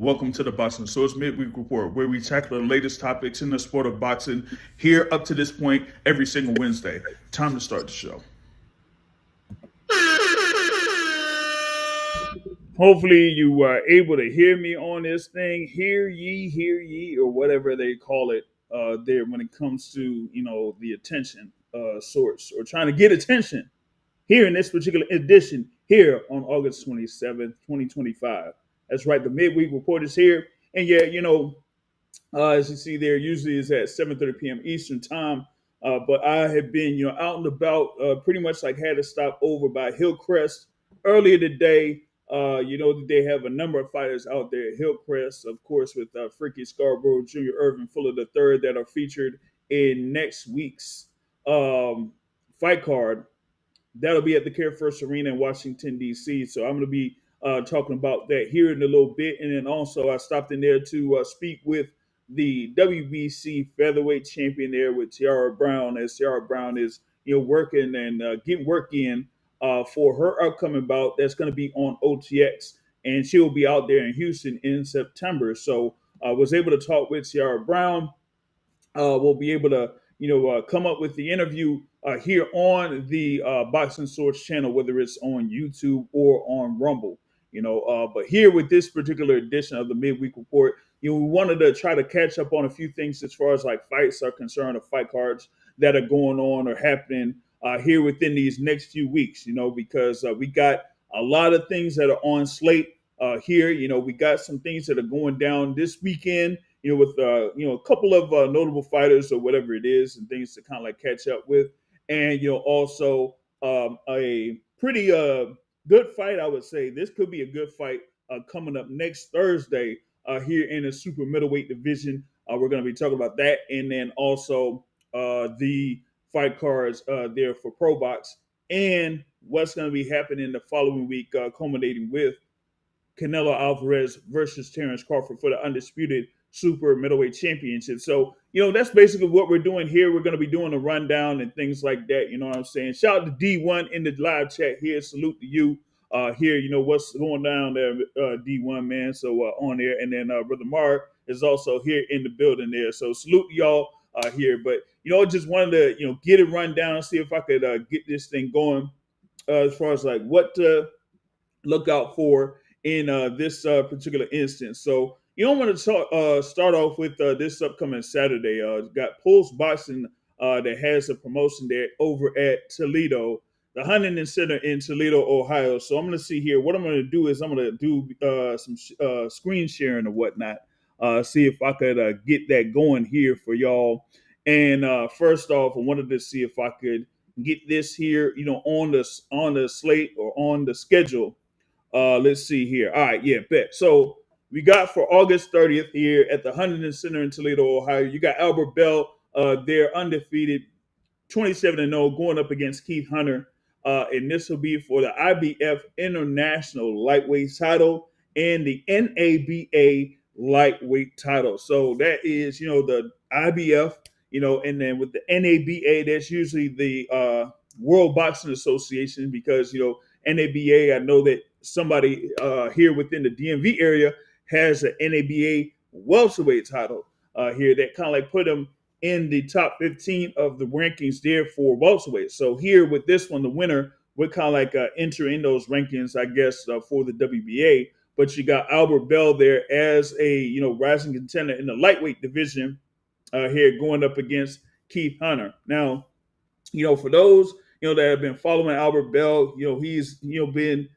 Welcome to the Boxing Source Midweek Report, where we tackle the latest topics in the sport of boxing here up to this point every single Wednesday. Time to start the show. Hopefully, you are able to hear me on this thing. Hear ye, or whatever they call it there when it comes to the attention source or trying to get attention here in this particular edition here on August 27th, 2025. That's right, the Midweek Report is here. And yeah, as you see there, usually is at 7:30 p.m. Eastern time. But I have been, out and about, pretty much like had to stop over by Hillcrest earlier today. They have a number of fighters out there at Hillcrest, of course, with Freaky Scarborough, Junior Irvin Fuller III that are featured in next week's fight card. That'll be at the Care First Arena in Washington, D.C. So I'm going to be talking about that here in a little bit. And then also I stopped in there to speak with the WBC featherweight champion there with Tiara Brown, as Tiara Brown is working and getting work in for her upcoming bout that's going to be on OTX, and she'll be out there in Houston in September. So I was able to talk with Tiara Brown. We'll be able to come up with the interview here on the Boxing Source channel, whether it's on YouTube or on Rumble. But here with this particular edition of the Midweek Report, we wanted to try to catch up on a few things as far as like fights are concerned, or fight cards that are going on or happening here within these next few weeks. Because we got a lot of things that are on slate here. We got some things that are going down this weekend. With a couple of notable fighters or whatever it is, and things to kind of like catch up with, and also a pretty good fight. I would say this could be a good fight coming up next Thursday here in the super middleweight division. We're going to be talking about that, and then also the fight cards there for Pro Box, and what's going to be happening the following week, culminating with Canelo Alvarez versus Terence Crawford for the undisputed super middleweight championship. So, that's basically what we're doing here. We're going to be doing a rundown and things like that. You know what I'm saying? Shout out to D1 in the live chat here. Salute to you here. What's going down there, D1, man. So on there. And then Brother Mark is also here in the building there. So salute to y'all here. But, just wanted to, get it run down, see if I could get this thing going as far as like what to look out for in this particular instance. So, I'm going to start off with this upcoming Saturday. Got Pulse Boxing that has a promotion there over at Toledo, the Huntington Center in Toledo, Ohio. So I'm going to see here. What I'm going to do is I'm going to do some screen sharing or whatnot. See if I could get that going here for y'all. And first off, I wanted to see if I could get this here, on the slate or on the schedule. Let's see here. All right, yeah, bet. So we got for August 30th here at the Huntington Center in Toledo, Ohio. You got Albert Bell, they're undefeated, 27-0, going up against Keith Hunter. And this will be for the IBF International Lightweight title and the NABA Lightweight title. So that is, the IBF, and then with the NABA, that's usually the World Boxing Association, because, NABA, I know that somebody here within the DMV area has an NABA welterweight title here that kind of like put him in the top 15 of the rankings there for welterweight. So here with this one, the winner would kind of like enter in those rankings, I guess, for the WBA. But you got Albert Bell there as a rising contender in the lightweight division here, going up against Keith Hunter. Now, for those that have been following Albert Bell, he's been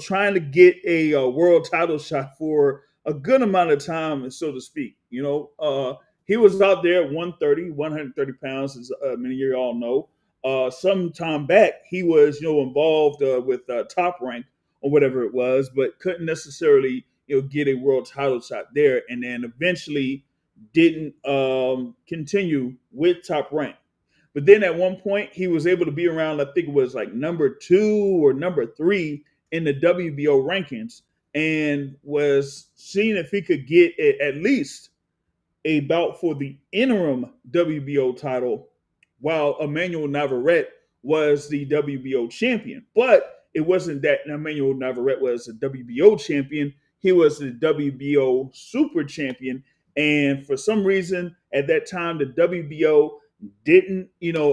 trying to get a world title shot for a good amount of time, so to speak. He was out there at 130 pounds, as many of you all know. Some time back, he was, involved with Top Rank or whatever it was, but couldn't necessarily, get a world title shot there. And then eventually didn't continue with Top Rank. But then at one point, he was able to be around, I think it was like number 2 or number 3 in the WBO rankings, and was seeing if he could get at least a bout for the interim WBO title, while Emmanuel Navarrete was the WBO champion. But it wasn't that Emmanuel Navarrete was a WBO champion. he was the WBO super champion. And for some reason, at that time, the WBO didn't,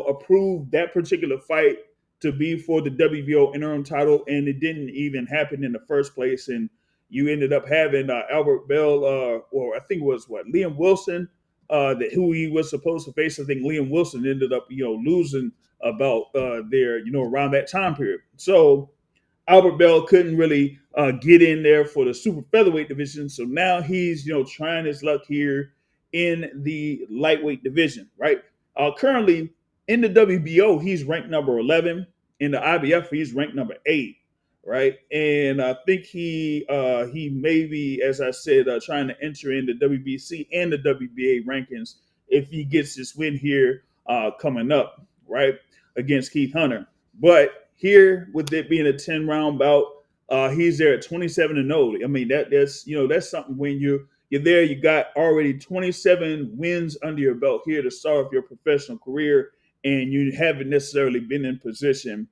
approve that particular fight to be for the WBO interim title, and it didn't even happen in the first place. And you ended up having Albert Bell, or I think it was Liam Wilson, who he was supposed to face. I think Liam Wilson ended up, losing about there, around that time period. So Albert Bell couldn't really get in there for the super featherweight division. So now he's, trying his luck here in the lightweight division, right? Currently in the WBO, he's ranked number 11. In the IBF, he's ranked number 8, right? And I think he may be, as I said, trying to enter in the WBC and the WBA rankings if he gets this win here coming up, right, against Keith Hunter. But here, with it being a 10-round bout, he's there at 27-0. I mean, that's something when you're there. You got already 27 wins under your belt here to start off your professional career, and you haven't necessarily been in position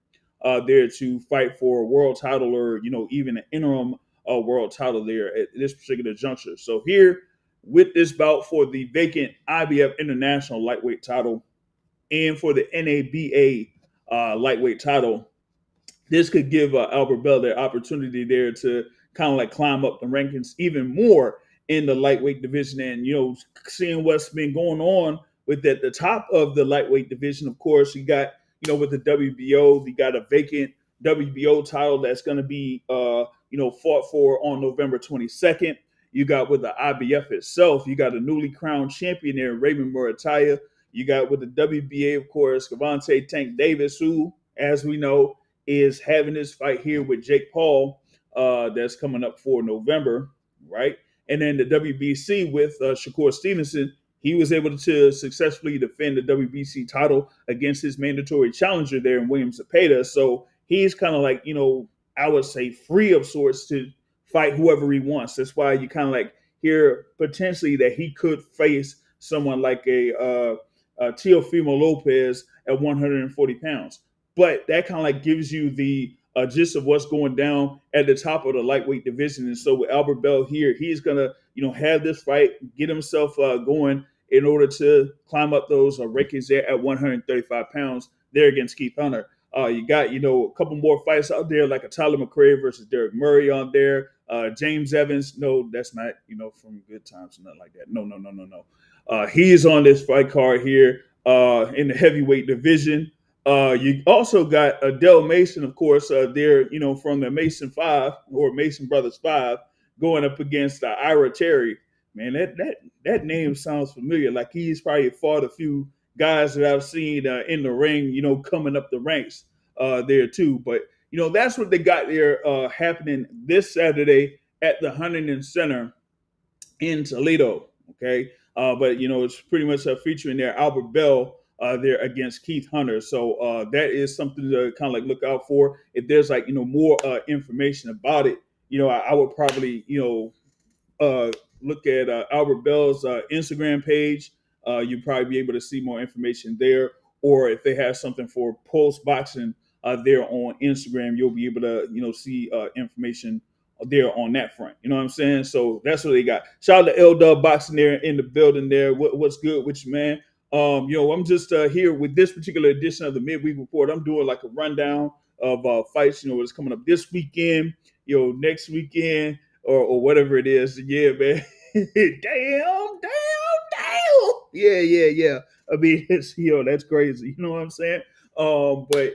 there to fight for a world title or even an interim world title there at this particular juncture. So here, with this bout for the vacant IBF International Lightweight title and for the NABA lightweight title, this could give Albert Bell the opportunity there to kind of like climb up the rankings even more in the lightweight division. And, seeing what's been going on with the top of the lightweight division, of course, you got, with the WBO, you got a vacant WBO title that's going to be, fought for on November 22nd. You got with the IBF itself, you got a newly crowned champion there, Raymond Murataya. You got with the WBA, of course, Cavante Tank Davis, who, as we know, is having this fight here with Jake Paul that's coming up for November, right? And then the WBC with Shakur Stevenson, he was able to successfully defend the WBC title against his mandatory challenger there in William Zepeda. So he's kind of like, I would say free of sorts to fight whoever he wants. That's why you kind of like hear potentially that he could face someone like a Teofimo Lopez at 140 pounds. But that kind of like gives you the gist of what's going down at the top of the lightweight division. And so with Albert Bell here, he's gonna have this fight, get himself going in order to climb up those rankings there at 135 pounds there against Keith Hunter. You got a couple more fights out there like a Tyler McRae versus Derek Murray on there. James Evans, no, that's not from Good Times or nothing like that. No. He's on this fight card here in the heavyweight division. You also got Dell Mason, of course, there, from the Mason 5 or Mason Brothers 5 going up against Ira Terry. Man, that name sounds familiar. Like he's probably fought a few guys that I've seen in the ring, coming up the ranks there too. But, that's what they got there happening this Saturday at the Huntington Center in Toledo. Okay. But, it's pretty much featuring there Albert Bell there against Keith Hunter. So that is something to kind of like look out for. If there's like, more information about it, I would probably, look at Albert Bell's Instagram page. You'll probably be able to see more information there. Or if they have something for Pulse Boxing there on Instagram, you'll be able to, see information there on that front. You know what I'm saying? So that's what they got. Shout out to L-Dub Boxing there in the building there. What's good with you, man? I'm just here with this particular edition of the Midweek Report. I'm doing like a rundown of fights, what's coming up this weekend, next weekend, or whatever it is. Yeah, man. damn. Yeah. I mean, it's, that's crazy. You know what I'm saying? But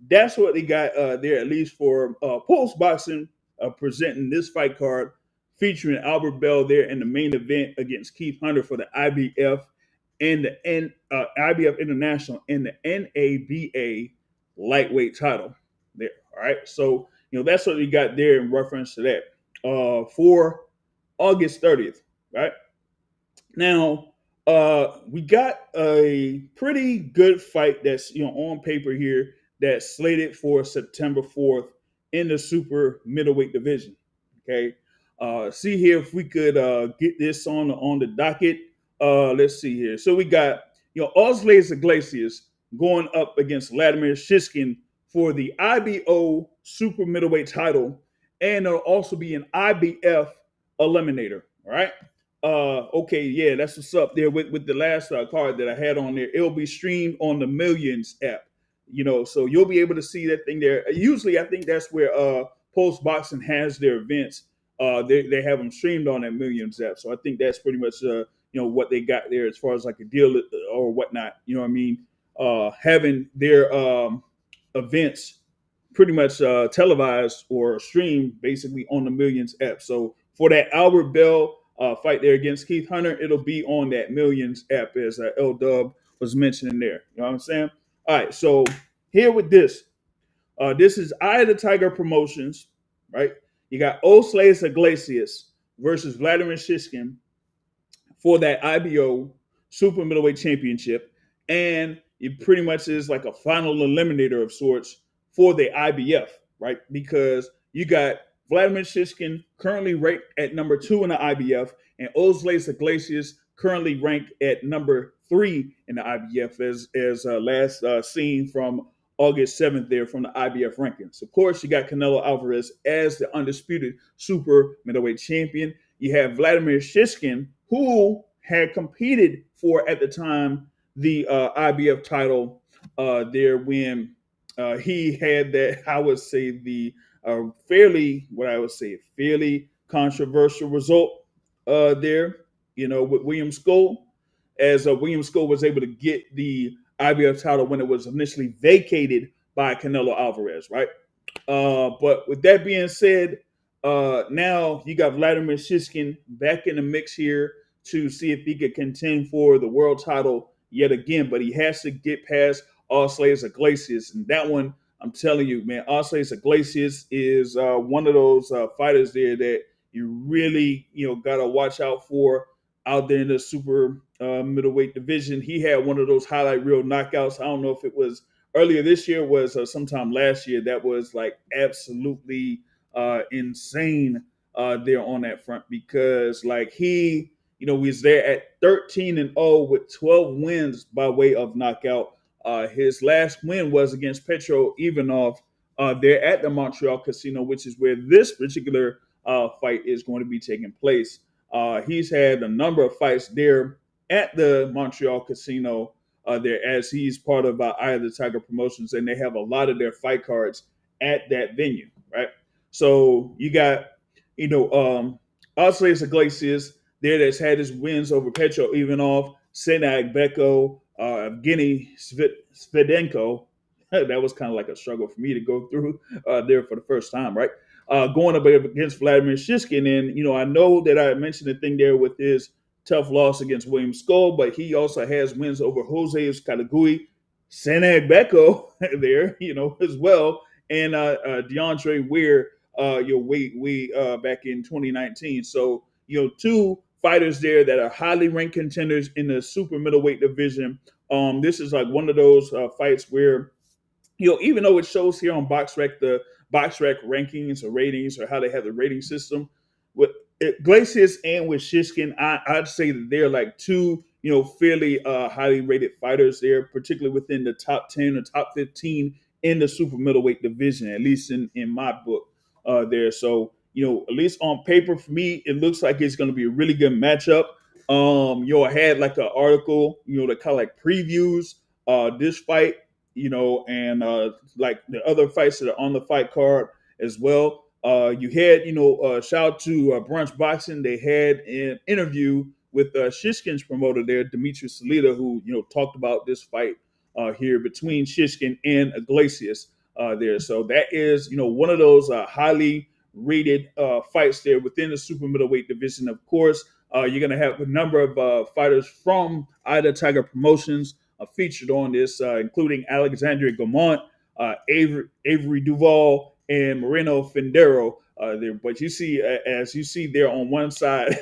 that's what they got there, at least for Pulse Boxing presenting this fight card featuring Albert Bell there in the main event against Keith Hunter for the IBF and the IBF International and the NABA lightweight title there. All right. So, that's what we got there in reference to that for August 30th. Right. Now, we got a pretty good fight that's, on paper here that's slated for September 4th in the super middleweight division. Okay. See here if we could get this on the docket. Let's see here. So we got, Osles Iglesias going up against Vladimir Shishkin for the IBO super middleweight title. And there'll also be an IBF eliminator. All right. Okay, yeah, that's what's up there with the last card that I had on there. It'll be streamed on the Millions app. So you'll be able to see that thing there. Usually, I think that's where Post Boxing has their events. They have them streamed on that Millions app. So I think that's pretty much what they got there as far as like a deal or whatnot. You know what I mean? Having their events pretty much televised or streamed basically on the Millions app. So for that Albert Bell fight there against Keith Hunter, it'll be on that Millions app as L Dub was mentioning there. You know what I'm saying? All right, so here with this. This is Eye of the Tiger Promotions, right? You got Osleis Iglesias versus Vladimir Shishkin for that IBO Super Middleweight Championship, and it pretty much is like a final eliminator of sorts for the IBF, right? Because you got Vladimir Shishkin currently ranked at number 2 in the IBF, and Osleis Iglesias currently ranked at number 3 in the IBF, as last seen from August 7th there from the IBF rankings. Of course, you got Canelo Alvarez as the undisputed super middleweight champion. You have Vladimir Shishkin, who had competed for, at the time, the IBF title there when he had that, I would say, the fairly controversial result there, with William Skull, as William Skull was able to get the IBF title when it was initially vacated by Canelo Alvarez, right? But with that being said, now you got Vladimir Shishkin back in the mix here to see if he could contend for the world title yet again. But he has to get past Osleis Iglesias, and that one, I'm telling you, man, Osleis Iglesias is one of those fighters there that you really, got to watch out for out there in the super middleweight division. He had one of those highlight reel knockouts. I don't know if it was earlier this year, was sometime last year. That was like absolutely insane there on that front, because like he, was there at 13-0 with 12 wins by way of knockout. His last win was against Petro Ivanov there at the Montreal Casino, which is where this particular fight is going to be taking place. He's had a number of fights there at the Montreal Casino there, as he's part of Eye of the Tiger Promotions, and they have a lot of their fight cards at that venue, right? So you got, Osleis Iglesias there that's had his wins over Petro Ivanov, Senag Beko, Evgeny Svidenko. That was kind of like a struggle for me to go through there for the first time, right? Going up against Vladimir Shishkin. And, I know that I mentioned the thing there with his tough loss against William Skull, but he also has wins over Jose Escalagui, Senag Beko there, as well, and DeAndre Weir, way back in 2019. So, two fighters there that are highly ranked contenders in the super middleweight division. This is like one of those fights where, even though it shows here on BoxRec, the BoxRec rankings or ratings, or how they have the rating system with Iglesias and with Shishkin, I'd say that they're like two, fairly highly rated fighters there, particularly within the top 10 or top 15 in the super middleweight division, at least in my book there. So, at least on paper for me, it looks like it's going to be a really good matchup. I had like an article, that kind of like previews this fight, and like the other fights that are on the fight card as well. You had, shout out to Brunch Boxing. They had an interview with Shishkin's promoter there, Dimitri Salita, who, talked about this fight here between Shishkin and Iglesias there. So that is, one of those highly rated fights there within the super middleweight division. Of course, you're going to have a number of fighters from Ida Tiger Promotions featured on this, including Alexandria Gamont, Avery Duval, and Moreno Fendero there. But you see, as you see there on one side,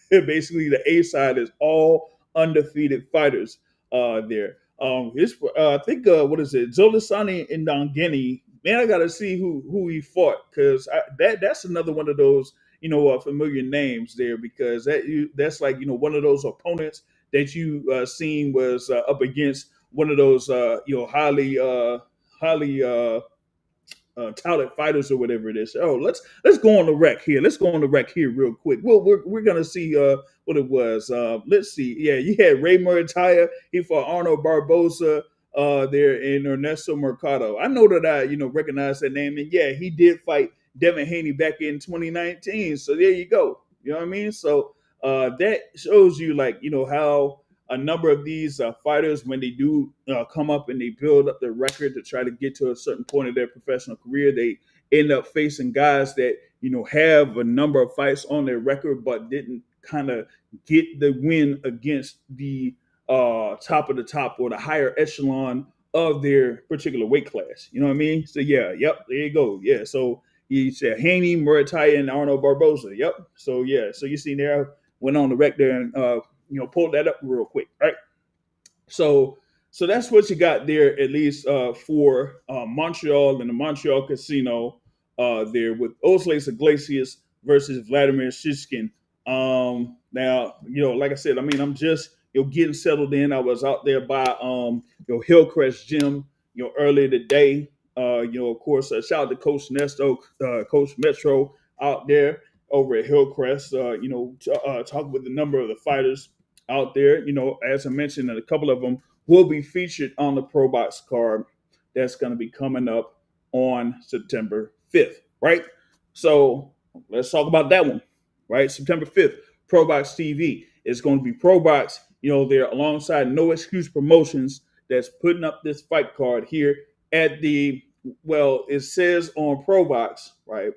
basically the A side is all undefeated fighters there. I think, what is it? Zolisani and Dongeni. Man, I got to see who he fought, because that's another one of those, familiar names there, because that's like, one of those opponents that you seen was up against one of those, highly touted fighters or whatever it is. Oh, let's go on the rec here. Let's go on the rec here real quick. Well, we're gonna see what it was. Let's see. Yeah, you had Ray Murataya. He fought Arnold Barboza there in Ernesto Mercado. I know that I recognize that name, and yeah, he did fight Devin Haney back in 2019. So there you go. You know what I mean? So that shows you how a number of these fighters, when they do come up and they build up their record to try to get to a certain point of their professional career, they end up facing guys that have a number of fights on their record, but didn't kind of get the win against the top of the top or the higher echelon of their particular weight class. You know what I mean? So yeah, yep, there you go. Yeah, so you said Haney, Murataya, and Arnold Barboza. Yep. So yeah, so you see there, went on the rec there and pulled that up real quick, right? So that's what you got there, at least for Montreal and the Montreal Casino there with Osles Iglesias versus Vladimir Shishkin. Now, like I said, I mean, I'm just getting settled in. I was out there by Hillcrest Gym, earlier today. Of course, shout out to Coach Nesto, Coach Metro out there over at Hillcrest. Talk with a number of the fighters out there. As I mentioned, a couple of them will be featured on the Pro Box card that's going to be coming up on September 5th, right? So let's talk about that one, right? September 5th, Pro Box TV. It's going to be Pro Box, they're alongside No Excuse Promotions that's putting up this fight card here at it says on Pro Box, right?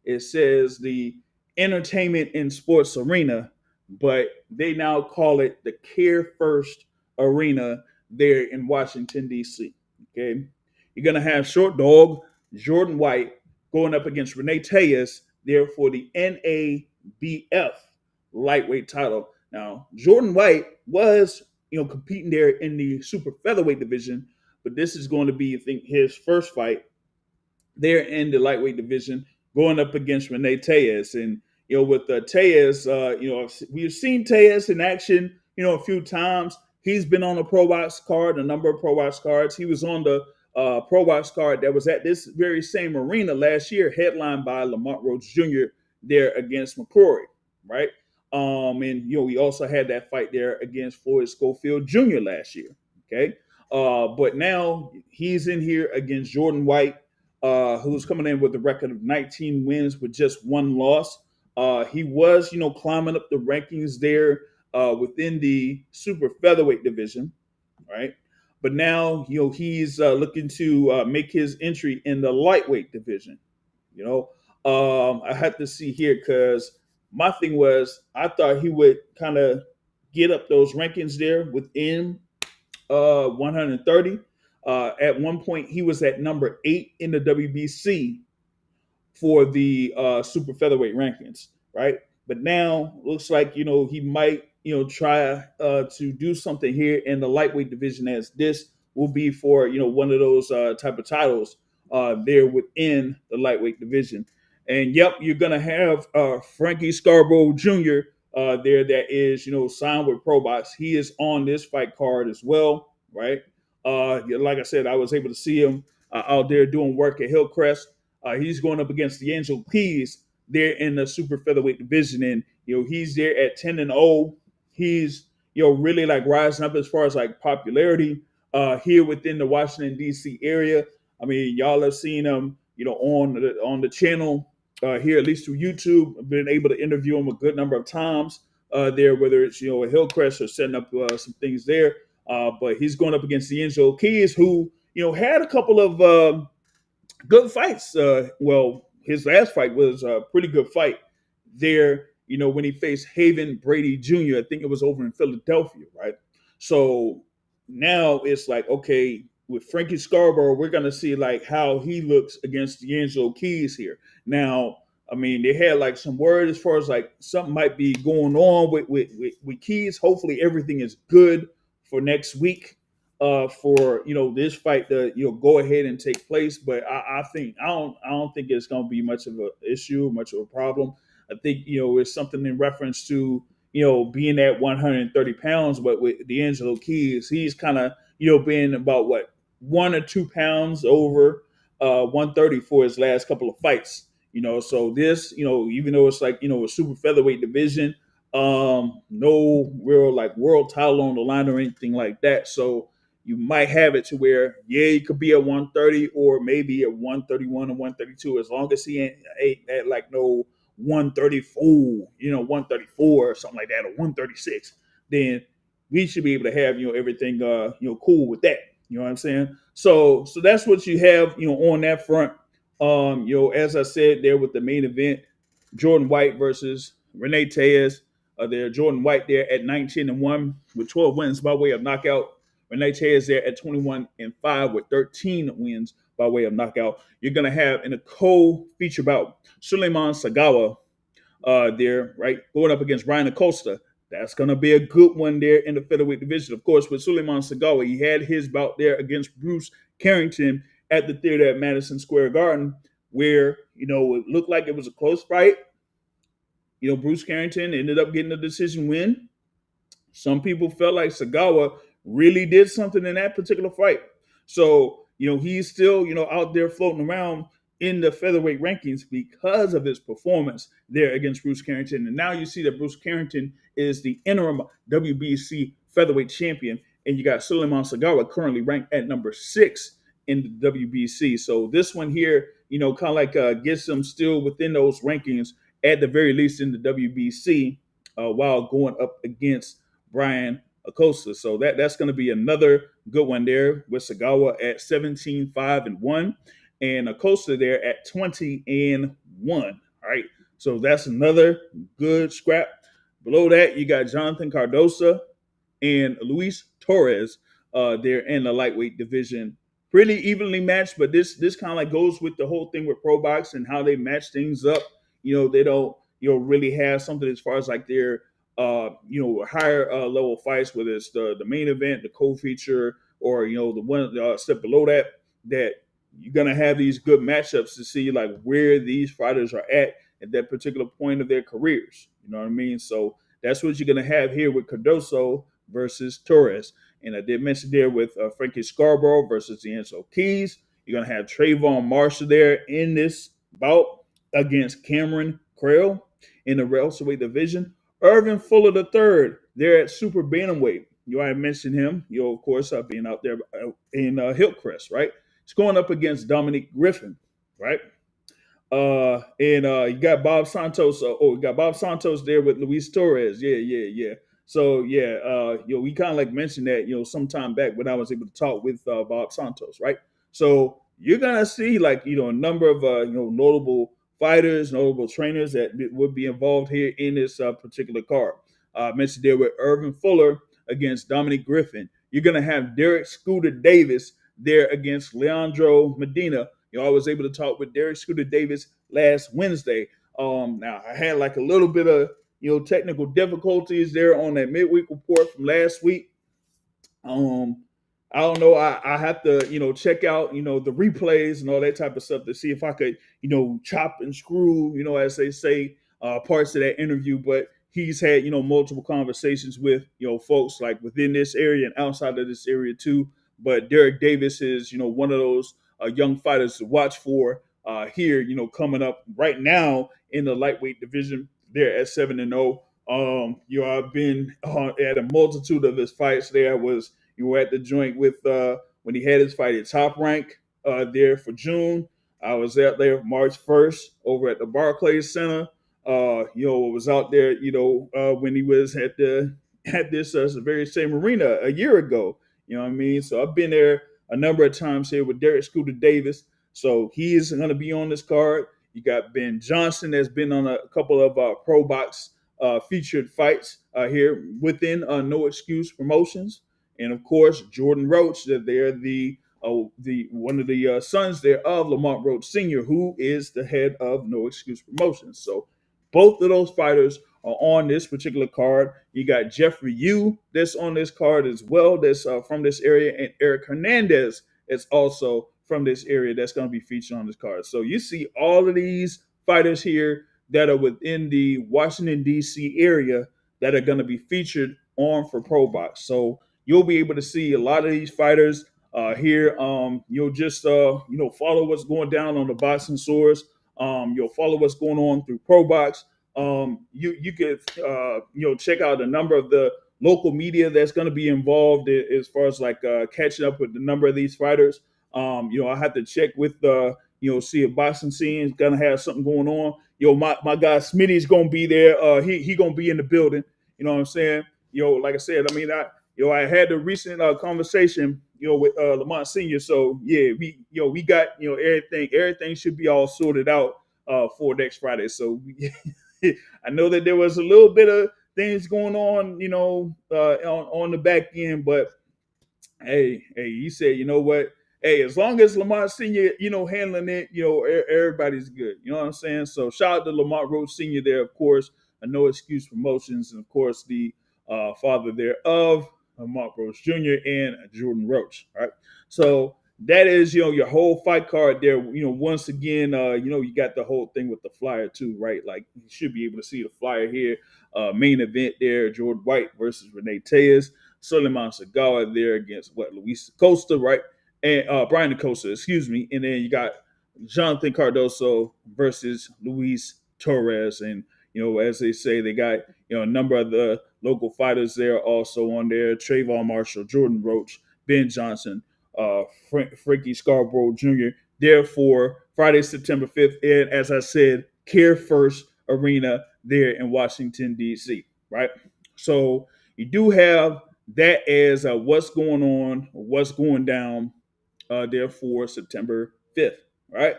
It says the Entertainment and Sports Arena, but they now call it the Care First Arena there in Washington, D.C. Okay. You're going to have Short Dog, Jordan White, going up against Renee Tejas there for the NABF lightweight title. Now, Jordan White was, competing there in the super featherweight division, but this is going to be, I think, his first fight there in the lightweight division, going up against Renee Tejas. And, with Tejas, we've seen Tejas in action, a few times. He's been on a Pro Box card, a number of Pro Box cards. He was on the Pro Box card that was at this very same arena last year, headlined by Lamont Rhodes Jr. there against McCrory, right? And we also had that fight there against Floyd Schofield Jr. last year. Okay, but now he's in here against Jordan White, who's coming in with a record of 19 wins with just one loss. He was, climbing up the rankings there within the super featherweight division, right? But now, he's looking to make his entry in the lightweight division. I have to see here because my thing was I thought he would kind of get up those rankings there within 130. At one point, he was at number 8 in the WBC for the super featherweight rankings, right? But now looks like he might try to do something here in the lightweight division, as this will be for one of those type of titles there within the lightweight division. And yep, you're gonna have Frankie Scarborough Jr. There that is signed with Pro Box. He is on this fight card as well, right? Like I said, I was able to see him out there doing work at Hillcrest. He's going up against D'Angelo Keys there in the super featherweight division, and he's there at 10-0. He's really rising up as far as popularity here within the Washington D.C. area. I mean, y'all have seen him on the channel here, at least through YouTube. I've been able to interview him a good number of times there, whether it's at Hillcrest or setting up some things there. But he's going up against D'Angelo Keys, who had a couple of good fights. His last fight was a pretty good fight there, when he faced Haven Brady Jr. I think it was over in Philadelphia, right? So now it's okay, with Frankie Scarborough, we're going to see how he looks against D'Angelo Keys here. Now, I mean, they had some word as far as something might be going on with Keys. Hopefully everything is good for next week for this fight to go ahead and take place. But I don't think it's going to be much of an issue, much of a problem. I think it's something in reference to being at 130 pounds, but with D'Angelo Keys, he's kind of being about 1 or 2 pounds over 130 for his last couple of fights. So this, even though it's like a super featherweight division, no real like world title on the line or anything like that. So you might have it to where, yeah, he could be at 130 or maybe at 131 or 132, as long as he ain't at like no 134, 134 or something like that, or 136, then we should be able to have, everything, cool with that. You know what I'm saying? So that's what you have, on that front. As I said there with the main event, Jordan White versus Renee Tejas. There, Jordan White there at 19-1 with 12 wins by way of knockout. Renee Tejas there at 21-5 with 13 wins by way of knockout. You're gonna have in a co-feature bout Suleiman Sagawa there, right, going up against Brian Acosta. That's going to be a good one there in the featherweight division. Of course, with Suleiman Sagawa, he had his bout there against Bruce Carrington at the theater at Madison Square Garden, where, it looked like it was a close fight. Bruce Carrington ended up getting a decision win. Some people felt like Sagawa really did something in that particular fight. So, he's still, out there floating around in the featherweight rankings because of his performance there against Bruce Carrington. And now you see that Bruce Carrington is the interim WBC featherweight champion. And you got Suleiman Sagawa currently ranked at number 6 in the WBC. So this one here, kind of like gets him still within those rankings, at the very least in the WBC, while going up against Brian Acosta. So that's going to be another good one there, with Sagawa at 17-5-1 and Acosta there at 20-1. All right. So that's another good scrap. Below that, you got Jonathan Cardoso and Luis Torres there in the lightweight division. Pretty evenly matched, but this kind of like goes with the whole thing with Pro Box and how they match things up. They don't really have something as far as like their higher level fights, whether it's the main event, the co-feature, or the one step below that you're gonna have these good matchups to see like where these fighters are at that particular point of their careers. You know what I mean? So that's what you're gonna have here with Cardoso versus Torres. And I did mention there with Frankie Scarborough versus D'Angelo Keys. You're gonna have Trayvon Marshall there in this bout against Cameron Creel in the welterweight division. Irvin Fuller III there at super bantamweight. You already mentioned him. Of course, being out there in Hillcrest, right? It's going up against Dominic Griffin, right? And you got Bob Santos. You got Bob Santos there with Luis Torres. Yeah. So we kind of like mentioned that sometime back when I was able to talk with Bob Santos, right? So you're gonna see like a number of notable fighters, notable trainers that would be involved here in this particular card. Mentioned there with Irvin Fuller against Dominic Griffin. You're gonna have Derek Scooter Davis there against Leandro Medina. I was able to talk with Derek Scooter Davis last Wednesday. Now I had like a little bit of technical difficulties there on that midweek report from last week. I don't know. I have to check out the replays and all that type of stuff to see if I could chop and screw as they say parts of that interview. But he's had multiple conversations with folks like within this area and outside of this area too. But Derek Davis is one of those young fighters to watch for here, coming up right now in the lightweight division. There at 7-0. I've been at a multitude of his fights. There was at the joint with when he had his fight at Top Rank there for June. I was out there March 1st over at the Barclays Center. Was out there when he was at this very same arena a year ago. You know what I mean? So I've been there a number of times here with Derek Scooter Davis. So he is going to be on this card. You got Ben Johnson that's been on a couple of Pro Box featured fights here within No Excuse Promotions, and of course Jordan Roach. That they're the one of the sons there of Lamont Roach Sr., who is the head of No Excuse Promotions. So both of those fighters are on this particular card. You got Jeffrey Yu that's on this card as well. That's from this area, and Eric Hernandez is also from this area that's going to be featured on this card. So you see all of these fighters here that are within the Washington, D.C. area that are going to be featured on for Pro Box. So you'll be able to see a lot of these fighters here. You'll just follow what's going down on the boxing source. You'll follow what's going on through ProBox. You could check out a number of the local media that's going to be involved as far as like catching up with the number of these fighters. I have to check with the see if boxing scene is gonna have something going on. My guy Smitty's gonna be there. He gonna be in the building. You know what I'm saying? Like I said, I mean, I had the recent conversation, with Lamont Senior. So yeah, we got everything should be all sorted out for next Friday. So I know that there was a little bit of things going on, on the back end, but hey, he said, you know what? Hey, as long as Lamont Senior, handling it, everybody's good. You know what I'm saying? So shout out to Lamont Roach Senior there, of course. A No Excuse Promotions, and of course the father there of Lamont Roach Jr. and Jordan Roach. All right. So that is, your whole fight card there. Once again, you got the whole thing with the flyer too, right? Like you should be able to see the flyer here. Main event there, Jordan White versus Renee Tejas. Suleiman Sagawa there against Luis Acosta, right? And Brian Acosta, excuse me. And then you got Jonathan Cardoso versus Luis Torres. And, as they say, they got, a number of the local fighters there also on there. Trayvon Marshall, Jordan Roach, Ben Johnson, Frankie Scarborough Jr. There for Friday, September 5th. And as I said, Care First Arena there in Washington, D.C., right? So you do have that as what's going on, what's going down there for September 5th, right?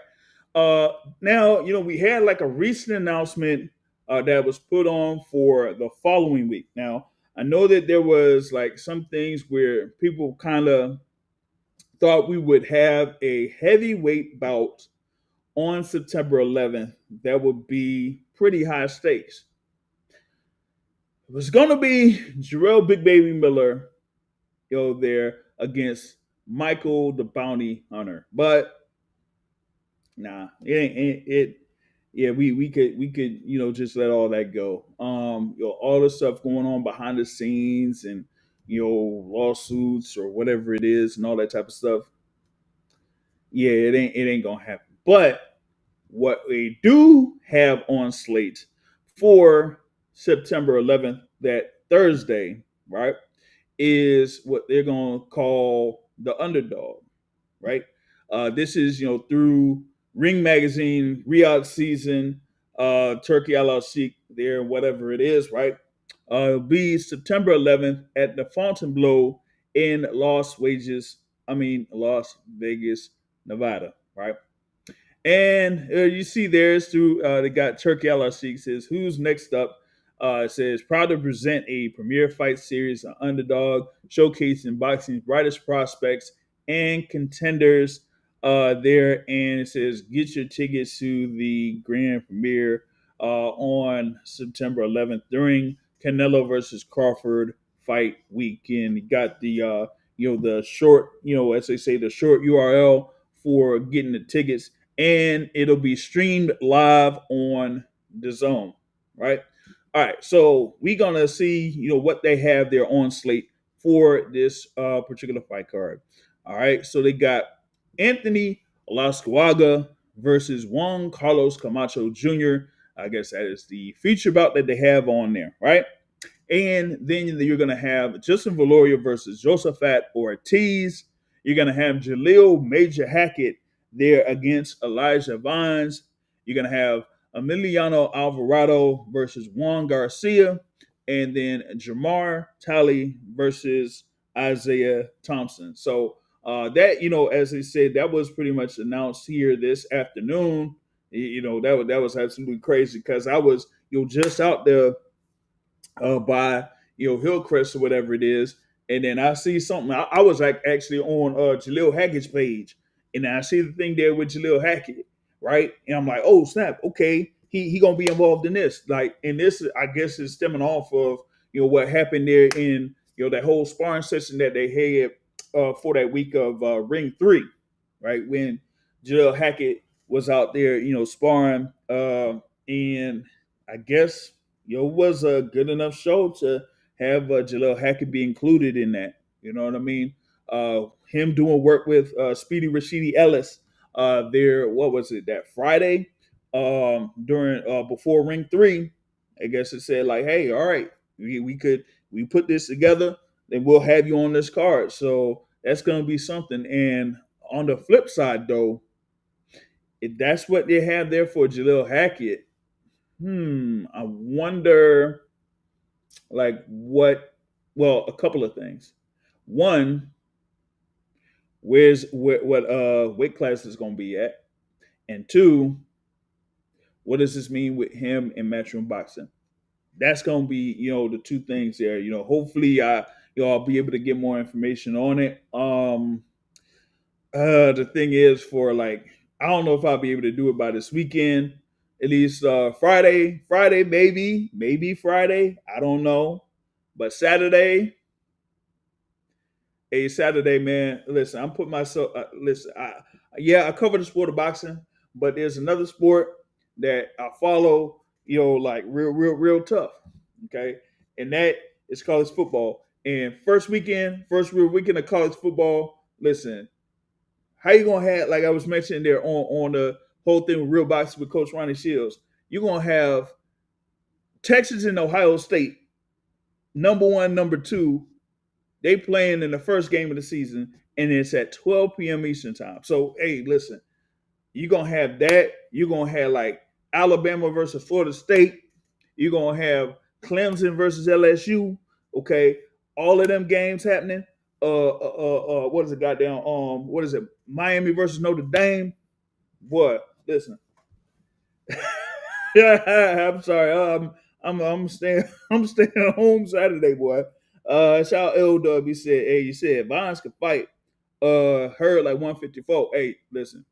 Now, we had like a recent announcement that was put on for the following week. Now, I know that there was like some things where people kind of thought we would have a heavyweight bout on September 11th that would be pretty high stakes. It was going to be Jarrell Big Baby Miller, there against Michael the Bounty Hunter, but nah, it ain't it. Yeah, we could just let all that go. All the stuff going on behind the scenes and lawsuits or whatever it is and all that type of stuff. Yeah, it ain't gonna happen. But what we do have on slate for September 11th, that Thursday, right, is what they're going to call the underdog, right? This is, through Ring Magazine, Riyadh Season, Turkey Al Sheikh there, whatever it is, right? It'll be September 11th at the Fontainebleau in Las Vegas, Nevada, right? And you see there's through they got Turkey LRC says who's next up. It says proud to present a premier fight series on Underdog, showcasing boxing's brightest prospects and contenders there. And it says get your tickets to the grand premiere on September 11th during Canelo versus Crawford fight weekend. You got the the short, as they say, the short URL for getting the tickets, and it'll be streamed live on the Zone, right? All right, so we're gonna see, what they have there on slate for this particular fight card. All right, so they got Anthony Lascuaga versus Juan Carlos Camacho Jr. I guess that is the feature bout that they have on there, right? And then you're going to have Justin Valoria versus Josephat Ortiz. You're going to have Jaleel Major Hackett there against Elijah Vines. You're going to have Emiliano Alvarado versus Juan Garcia. And then Jamar Talley versus Isaiah Thompson. So that, as they said, that was pretty much announced here this afternoon. That was absolutely crazy because I was, just out there by Hillcrest or whatever it is, and then I see something. I was like actually on Jaleel Hackett's page, and I see the thing there with Jaleel Hackett, right? And I'm like, oh snap, okay, he gonna be involved in this. Like, and this I guess is stemming off of what happened there in that whole sparring session that they had for that week of Ring 3, right? When Jaleel Hackett was out there, sparring, and I guess was a good enough show to have Jaleel Hackett be included in that. You know what I mean? Him doing work with Speedy Rashidi Ellis there, what was it, that Friday during before ring 3. I guess it said like, hey, all right, we put this together, then we'll have you on this card. So that's gonna be something. And on the flip side though, if that's what they have there for Jaleel Hackett, I wonder like what, well, a couple of things. One, what weight class is gonna be at? And two, what does this mean with him in matchroom boxing? That's gonna be, the two things there. Hopefully I'll be able to get more information on it. The thing is, for like, I don't know if I'll be able to do it by this weekend. At least Friday, maybe Friday. I don't know. But Saturday, Saturday, man. Listen, I'm putting myself. Listen, I cover the sport of boxing, but there's another sport that I follow. Like real tough. Okay, and that is college football. And first real weekend of college football. Listen, how you gonna have, like I was mentioning there on the whole thing with real boxing with Coach Ronnie Shields? You're gonna have Texas and Ohio State, number one, number two. They playing in the first game of the season, and it's at 12 p.m. Eastern time. So, hey, listen, you're gonna have that. You're gonna have like Alabama versus Florida State. You're gonna have Clemson versus LSU. Okay, all of them games happening. What is it? Goddamn. What is it? Miami versus Notre Dame. Boy, listen. I'm sorry. I'm staying. I'm staying home Saturday, boy. Shout out L Dub. He said, "Hey, you said Vines could fight. Heard like 154. Hey, listen,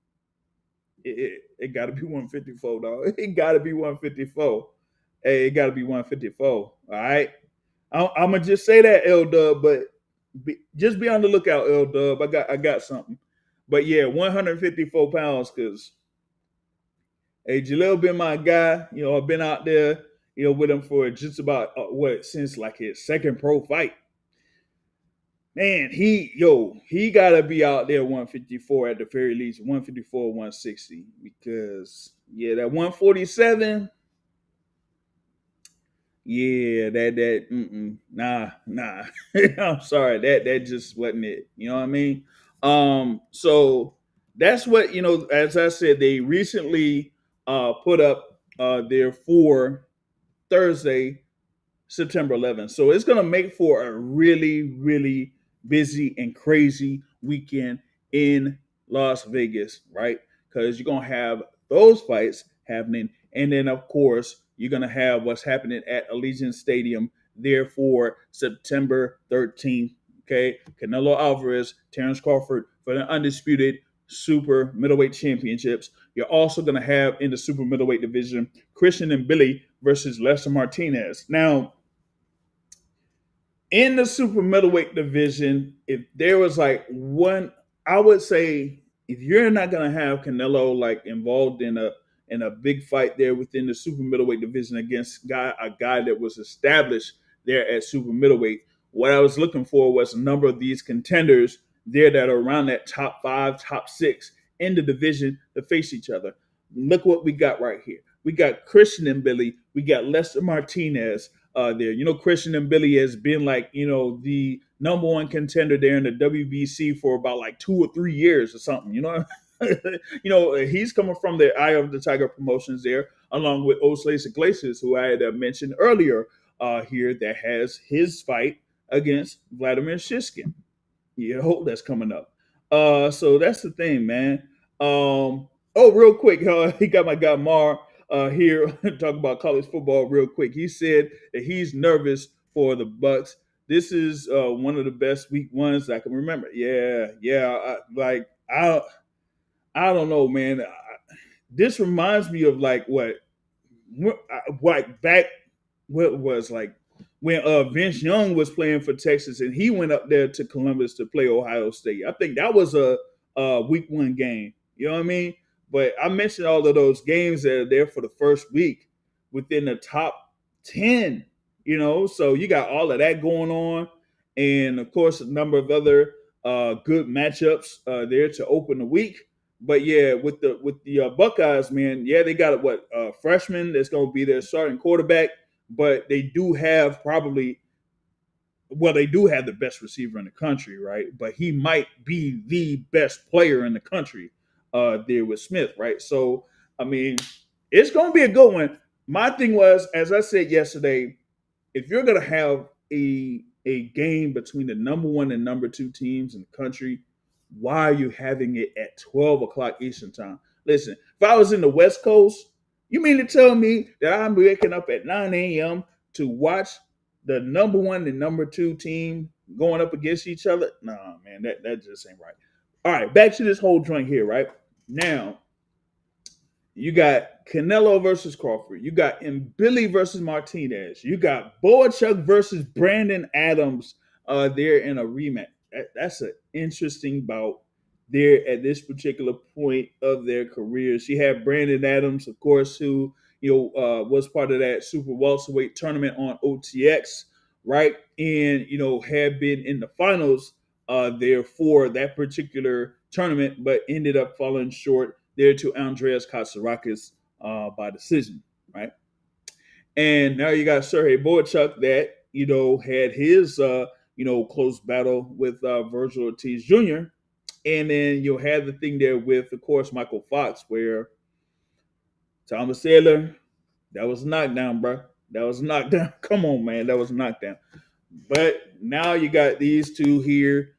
it got to be 154, dog. It got to be 154. Hey, it got to be 154. All right. I'm gonna just say that, L Dub, but just be on the lookout, L Dub. I got something. But yeah, 154 pounds, because hey, Jaleel been my guy. I've been out there, with him for just about since like his second pro fight. Man, he gotta be out there 154 at the very least, 154, 160. Because yeah, that 147, yeah, nah. I'm sorry, that just wasn't it. You know what I mean? So that's what, as I said, they recently put up there for Thursday, September 11th. So it's going to make for a really, really busy and crazy weekend in Las Vegas, right? Because you're going to have those fights happening. And then, of course, you're going to have what's happening at Allegiant Stadium there for September 13th. Okay. Canelo Alvarez, Terence Crawford for the undisputed super middleweight championships. You're also going to have in the super middleweight division Christian and Billy versus Lester Martinez. Now, in the super middleweight division, if there was like one, I would say if you're not gonna have Canelo like involved in a big fight there within the super middleweight division against a guy that was established there at super middleweight, what I was looking for was a number of these contenders there that are around that top 5, top 6 in the division to face each other. Look what we got right here. We got Christian and Billy. We got Lester Martinez there. Christian and Billy has been like, the number one contender there in the WBC for about like 2 or 3 years or something, he's coming from the Eye of the Tiger promotions there, along with Oslace Iglesias, who I had mentioned earlier here, that has his fight against Vladimir Shishkin. That's coming up. So that's the thing, man. Real quick, he got my guy Mar here talk about college football real quick. He said that he's nervous for the Bucks. This is one of the best week ones I can remember. Yeah. I don't know, man. This reminds me of like back what was like when Vince Young was playing for Texas and he went up there to Columbus to play Ohio State. I think that was a week one game. You know what I mean? But I mentioned all of those games that are there for the first week within the top 10, so you got all of that going on. And of course, a number of other good matchups there to open the week. But yeah, with the Buckeyes, man, yeah, they got what freshman that's going to be their starting quarterback, but they do have probably they do have the best receiver in the country, right? But he might be the best player in the country there with Smith, right? So, I mean, it's going to be a good one. My thing was, as I said yesterday, if you're going to have a game between the number one and number two teams in the country, why are you having it at 12 o'clock Eastern time? Listen, if I was in the West Coast, you mean to tell me that I'm waking up at 9 a.m. to watch the number one and number two team going up against each other? Nah, man, that just ain't right. All right, back to this whole joint here, right? Now, you got Canelo versus Crawford. You got Billy versus Martinez. You got Boachuk versus Brandon Adams there in a rematch. That's an interesting bout there at this particular point of their careers. You have Brandon Adams, of course, who was part of that super welterweight tournament on OTX, right? And had been in the finals there for that particular tournament, but ended up falling short there to Andreas Katsarakis by decision, right? And now you got Sergey Boachuk that had his close battle with Virgil Ortiz Jr. And then you'll have the thing there with, of course, Michael Fox, where Thomas Taylor, that was knockdown, bro. That was knockdown. Come on, man, that was knockdown. But now you got these two here,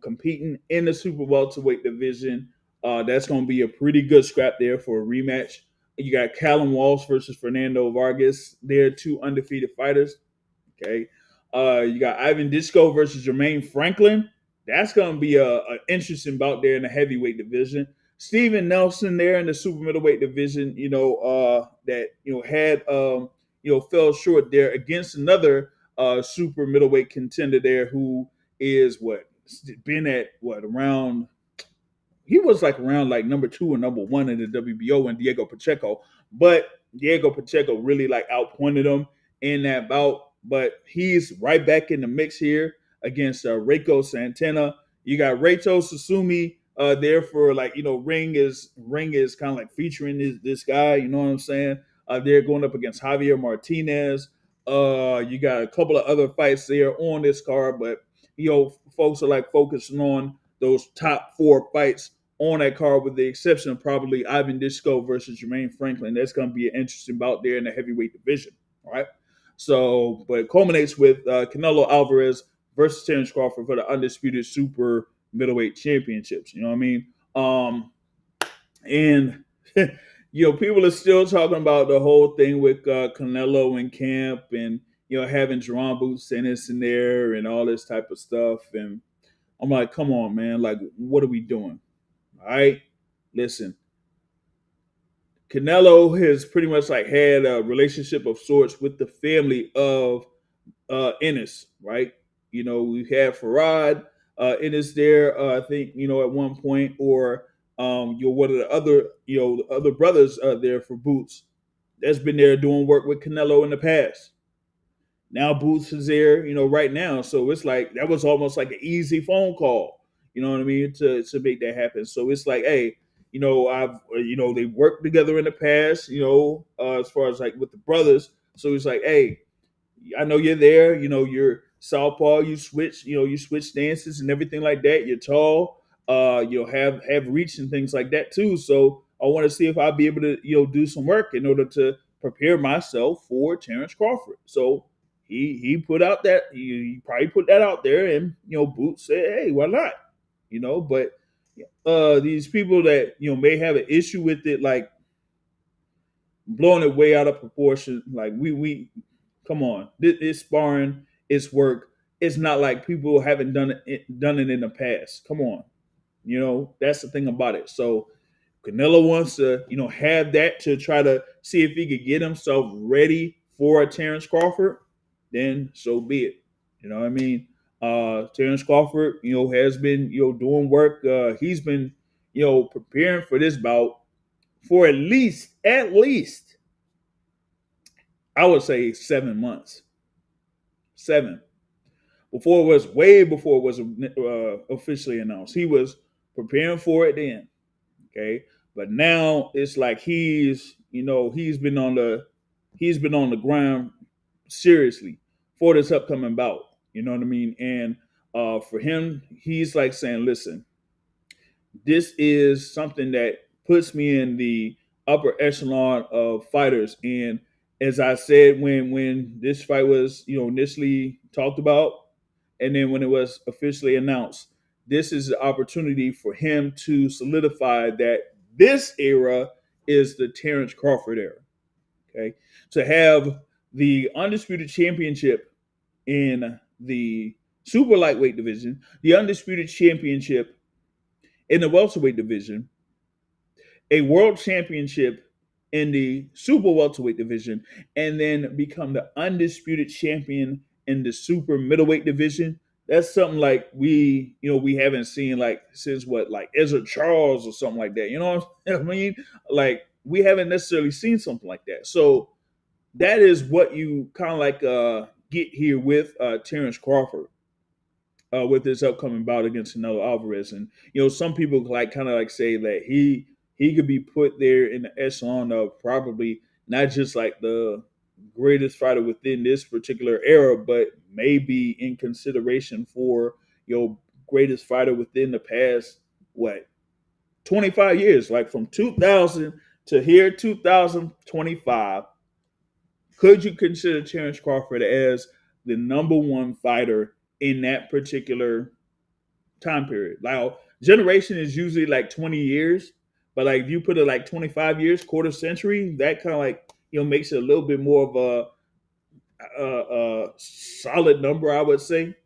competing in the super welterweight division. That's going to be a pretty good scrap there for a rematch. You got Callum Walsh versus Fernando Vargas. They're two undefeated fighters. Okay. You got Ivan Disco versus Jermaine Franklin. That's going to be a interesting bout there in the heavyweight division. Steven Nelson there in the super middleweight division, that had fell short there against another super middleweight contender there who is been at around, he was like around like number two or number one in the WBO, and Diego Pacheco, but Diego Pacheco really like outpointed him in that bout. But he's right back in the mix here against Reiko Santana. You got Reito Susumi there for Ring is kind of like featuring this guy. You know what I'm saying? They're going up against Javier Martinez. You got a couple of other fights there on this card, but folks are like focusing on those top four fights on that card, with the exception of probably Ivan Disco versus Jermaine Franklin. That's going to be an interesting bout there in the heavyweight division. All right. So, but it culminates with Canelo Alvarez versus Terence Crawford for the undisputed super middleweight championships. You know what I mean? And people are still talking about the whole thing with Canelo in camp, and having Jerome Boots Ennis in there and all this type of stuff. And I'm like, come on, man! Like, what are we doing? All right, listen. Canelo has pretty much like had a relationship of sorts with the family of Ennis, right? We had Farad Ennis there, I think, at one point, or one of the other brothers there for Boots that's been there doing work with Canelo in the past. Now Boots is there, right now. So it's like that was almost like an easy phone call, you know what I mean, to make that happen. So it's like, hey, I've they worked together in the past, as far as like with the brothers. So it's like, hey, I know you're there, you're southpaw, you switch stances and everything like that. You're tall, you'll have reach and things like that too. So I want to see if I'll be able to, do some work in order to prepare myself for Terence Crawford. So he put out that he probably put that out there, and Boots said, hey, why not? But these people that may have an issue with it, like blowing it way out of proportion. Like we come on, this sparring, it's work. It's not like people haven't done it in the past. Come on, that's the thing about it. So Canelo wants to have that to try to see if he could get himself ready for a Terence Crawford. Then so be it. You know what I mean? Terence Crawford, has been doing work. He's been preparing for this bout for at least I would say 7 months. 7. before it was way before it was officially announced. He was preparing for it then. Okay, but now it's like he's been on the ground seriously for this upcoming bout. You know what I mean? And for him, he's like saying, "Listen, this is something that puts me in the upper echelon of fighters." And as I said, when this fight was initially talked about, and then when it was officially announced, this is the opportunity for him to solidify that this era is the Terence Crawford era. Okay, to have the undisputed championship in the super lightweight division, the undisputed championship in the welterweight division, a world championship in the super welterweight division, and then become the undisputed champion in the super middleweight division. That's something like we haven't seen like since what, like Ezra Charles or something like that. You know what I mean? Like we haven't necessarily seen something like that. So that is what you kind of like get here with Terence Crawford with this upcoming bout against Canelo Alvarez. And some people like kind of like say that he could be put there in the echelon of probably not just like the greatest fighter within this particular era, but maybe in consideration for greatest fighter within the past what 25 years, like from 2000 to here 2025. Could you consider Terence Crawford as the number one fighter in that particular time period? Like generation is usually like 20 years, but like if you put it like 25 years, quarter century, that kind of like makes it a little bit more of a solid number, I would say.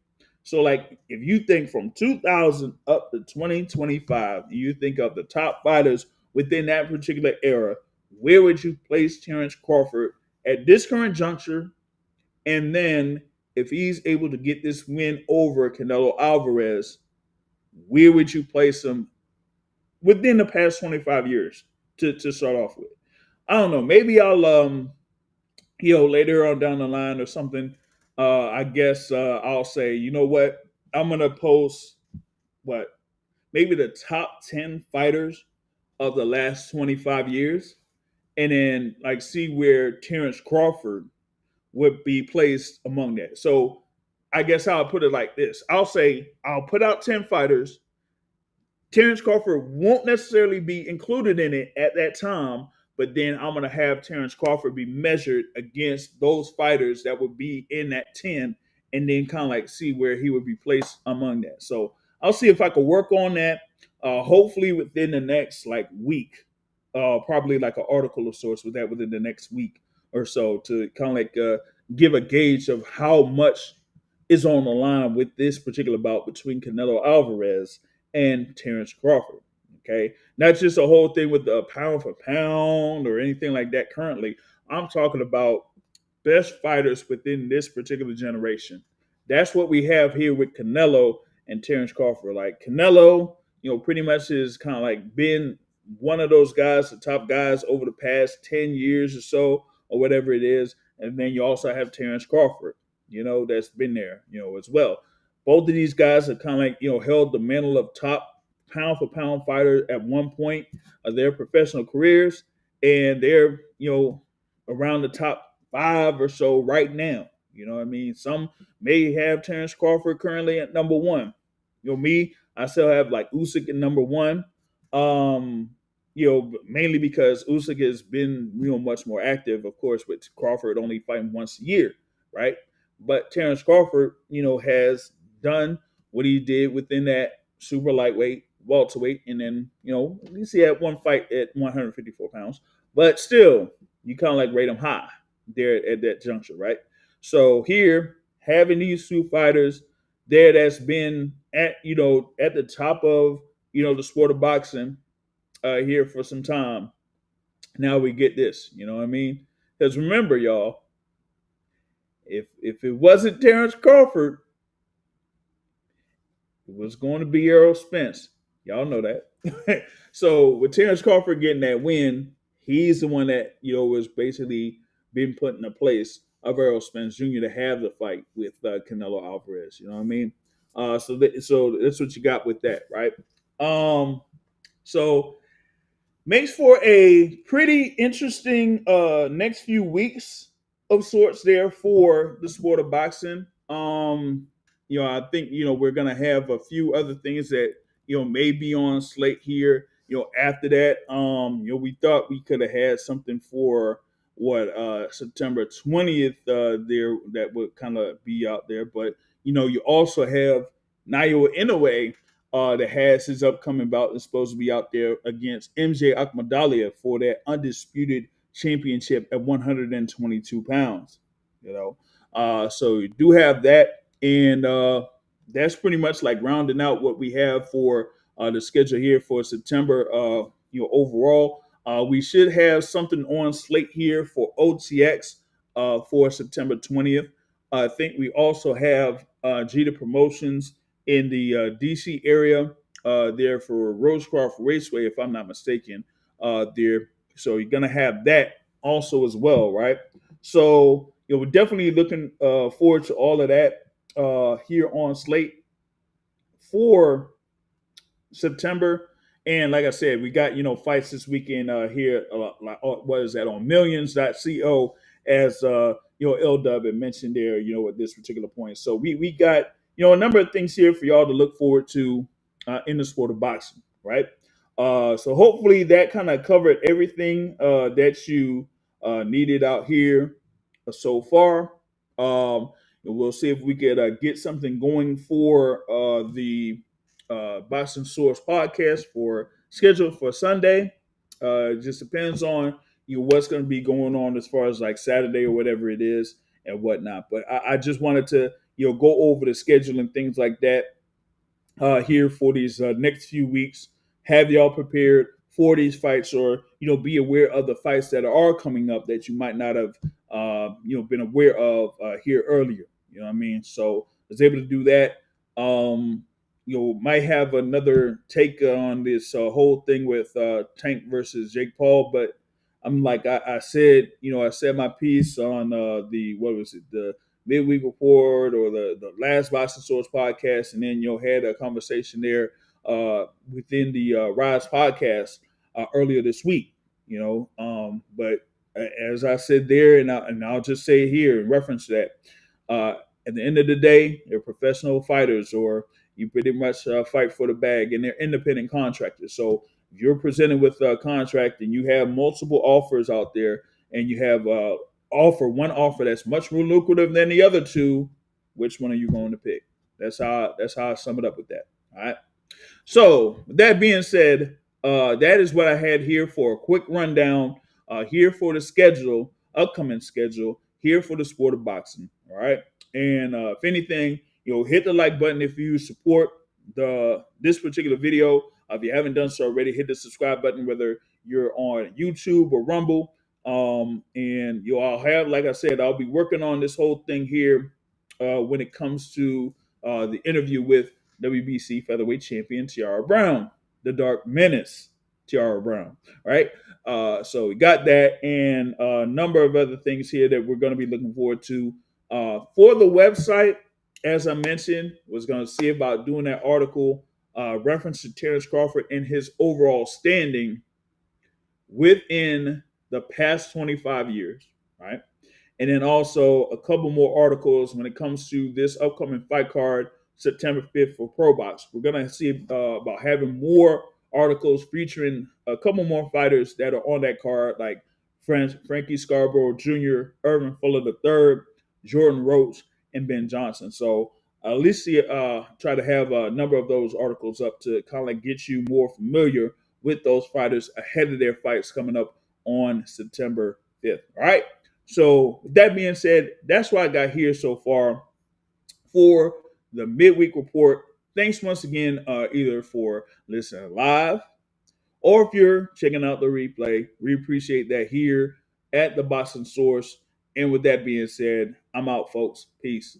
So like if you think from 2000 up to 2025, you think of the top fighters within that particular era, where would you place Terence Crawford at this current juncture? And then if he's able to get this win over Canelo Alvarez, where would you place him within the past 25 years to start off with? I don't know. Maybe I'll later on down the line or something. I guess I'll say, you know what? I'm gonna post what maybe the top 10 fighters of the last 25 years, and then like see where Terence Crawford would be placed among that. So I guess I'll put it like this. I'll say I'll put out 10 fighters. Terence Crawford won't necessarily be included in it at that time, but then I'm going to have Terence Crawford be measured against those fighters that would be in that 10, and then kind of like see where he would be placed among that. So I'll see if I can work on that. Hopefully within the next like week, probably like an article of sorts with that within the next week or so to kind of like give a gauge of how much is on the line with this particular bout between Canelo Alvarez and Terence Crawford. Okay, not just a whole thing with the pound for pound or anything like that. Currently, I'm talking about best fighters within this particular generation. That's what we have here with Canelo and Terence Crawford. Like Canelo, pretty much is kind of like been one of those guys, the top guys over the past 10 years or so, or whatever it is. And then you also have Terence Crawford, that's been there, as well. Both of these guys have kind of like, held the mantle of top pound for pound fighter at one point of their professional careers. And they're, around the top five or so right now. You know what I mean? Some may have Terence Crawford currently at number one. Me, I still have like Usyk at number one. Mainly because Usyk has been, much more active, of course, with Crawford only fighting once a year, right? But Terence Crawford, has done what he did within that super lightweight, welterweight, and then, at least he had one fight at 154 pounds. But still, you kind of like rate him high there at that juncture, right? So here, having these two fighters there that's been at at the top of the sport of boxing here for some time. Now we get this, you know what I mean? Because remember, y'all, if it wasn't Terence Crawford, it was going to be Errol Spence. Y'all know that. So with Terence Crawford getting that win, he's the one that was basically being put in a place Alvarez Spence Jr. to have the fight with Canelo Alvarez. You know what I mean? So that's what you got with that, right? So makes for a pretty interesting next few weeks of sorts there for the sport of boxing. I think we're gonna have a few other things that may be on slate here. After that, we thought we could have had something for what September 20th there that would kind of be out there, but you also have Nayo Inoue that has his upcoming bout is supposed to be out there against MJ Akmadalia for that undisputed championship at 122 pounds. So you do have that, and that's pretty much like rounding out what we have for the schedule here for September. Overall, we should have something on slate here for OTX for September 20th. I think we also have Jeter Promotions in the DC area there for Rosecroft Raceway, if I'm not mistaken. There, so you're gonna have that also as well, right? So we're definitely looking forward to all of that here on slate for September. And like I said, we got fights this weekend here. Like what is that on millions.co as L Dub had mentioned there. At this particular point, so we got a number of things here for y'all to look forward to in the sport of boxing, right? So hopefully that kind of covered everything that you needed out here so far. We'll see if we could get something going for the Boxing Source podcast for scheduled for Sunday. It just depends on what's going to be going on as far as like Saturday or whatever it is and whatnot. But I just wanted to go over the schedule and things like that here for these next few weeks. Have y'all prepared for these fights, or be aware of the fights that are coming up that you might not have been aware of here earlier. You know what I mean? So I was able to do that. Might have another take on this whole thing with Tank versus Jake Paul, but I'm like I said, I said my piece on the what was it, the Midweek Report or the last Boxing Source podcast, and then had a conversation there within the Rise podcast earlier this week. But as I said there, and I'll just say here in reference to that, at the end of the day, they're professional fighters, or you pretty much fight for the bag, and they're independent contractors. So if you're presented with a contract and you have multiple offers out there, and you have one offer that's much more lucrative than the other two, which one are you going to pick? That's how I sum it up with that. All right. So with that being said, that is what I had here for a quick rundown. Here for the schedule, upcoming schedule, here for the sport of boxing. All right. And if anything, hit the like button if you support this particular video. If you haven't done so already, hit the subscribe button, whether you're on YouTube or Rumble. And I'll have, like I said, I'll be working on this whole thing here when it comes to the interview with WBC featherweight champion Tiara Brown, the Dark Menace, Tiara Brown, right? So we got that, and a number of other things here that we're going to be looking forward to. For the website, as I mentioned, was going to see about doing that article reference to Terence Crawford and his overall standing within the past 25 years, right? And then also a couple more articles when it comes to this upcoming fight card, September 5th for Pro Box. We're going to see about having more articles featuring a couple more fighters that are on that card, like Frankie Scarborough Jr., Irvin Fuller III, Jordan Roach, and Ben Johnson. So at least try to have a number of those articles up to kind of get you more familiar with those fighters ahead of their fights coming up on September 5th. All right. So with that being said, that's what I got here so far for the Midweek Report. Thanks once again, either for listening live or if you're checking out the replay. We appreciate that here at the Boxing Source. And with that being said, I'm out, folks. Peace.